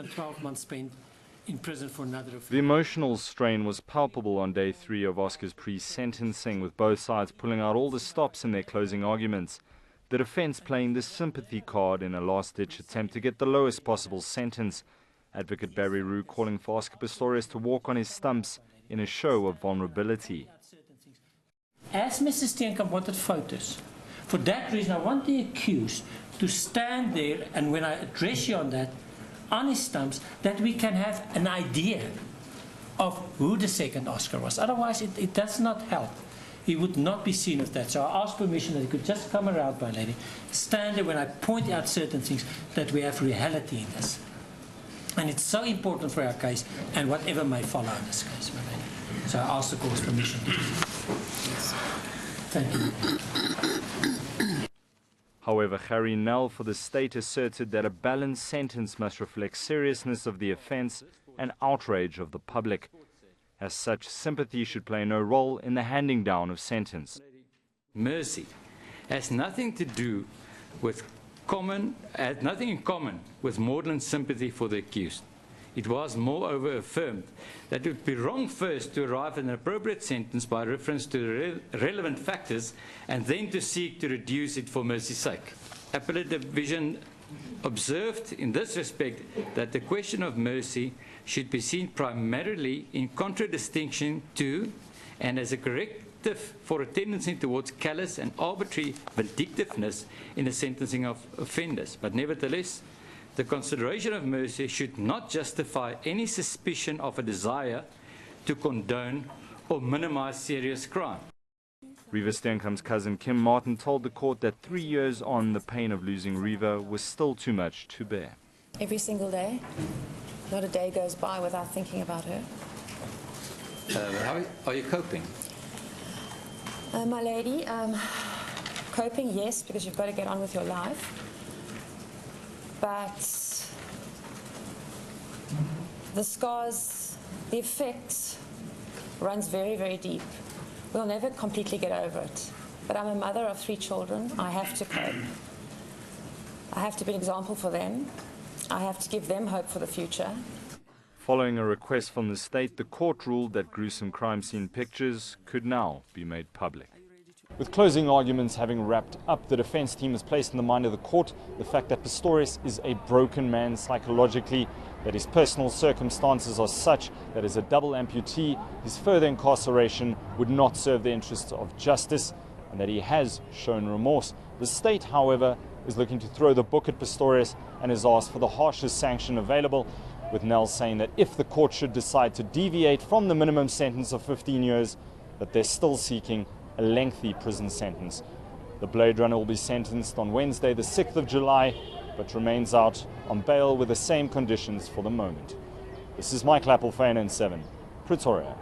12 months spent in prison for another offense. The emotional strain was palpable on day 3 of Oscar's pre-sentencing, with both sides pulling out all the stops in their closing arguments. The defense playing the sympathy card in a last-ditch attempt to get the lowest possible sentence. Advocate Barry Roux calling for Oscar Pistorius to walk on his stumps in a show of vulnerability. As Mrs. Steenkamp wanted photos, for that reason I want the accused to stand there, and when I address you on that, on his stumps, that we can have an idea of who the second Oscar was. Otherwise it does not help. He would not be seen as that. So I asked permission that he could just come around, my lady, stand there when I point out certain things, that we have reality in this. And it's so important for our case and whatever may follow in this case, my lady. So I asked the court's permission. Thank you. However, Harry Nell for the state asserted that a balanced sentence must reflect seriousness of the offence and outrage of the public. As such, sympathy should play no role in the handing down of sentence. Mercy has nothing to do with has nothing in common with maudlin sympathy for the accused. It was moreover affirmed that it would be wrong first to arrive at an appropriate sentence by reference to the relevant factors and then to seek to reduce it for mercy's sake. Appellate Division observed in this respect that the question of mercy should be seen primarily in contradistinction to and as a corrective for a tendency towards callous and arbitrary vindictiveness in the sentencing of offenders. But nevertheless, the consideration of mercy should not justify any suspicion of a desire to condone or minimize serious crime. Reva Steenkamp's cousin Kim Martin told the court that 3 years on, the pain of losing Reva was still too much to bear. Every single day, not a day goes by without thinking about her. How are you coping? My lady, coping, yes, because you've got to get on with your life. But the scars, the effect runs very, very deep. We'll never completely get over it. But I'm a mother of 3 children. I have to cope. I have to be an example for them. I have to give them hope for the future. Following a request from the state, the court ruled that gruesome crime scene pictures could now be made public. With closing arguments having wrapped up, the defense team has placed in the mind of the court the fact that Pistorius is a broken man psychologically, that his personal circumstances are such that as a double amputee, his further incarceration would not serve the interests of justice, and that he has shown remorse. The state, however, is looking to throw the book at Pistorius and has asked for the harshest sanction available, with Nell saying that if the court should decide to deviate from the minimum sentence of 15 years, that they're still seeking a lengthy prison sentence. The Blade Runner will be sentenced on Wednesday, the 6th of July, but remains out on bail with the same conditions for the moment. This is Mike Lappel for NN7, Pretoria.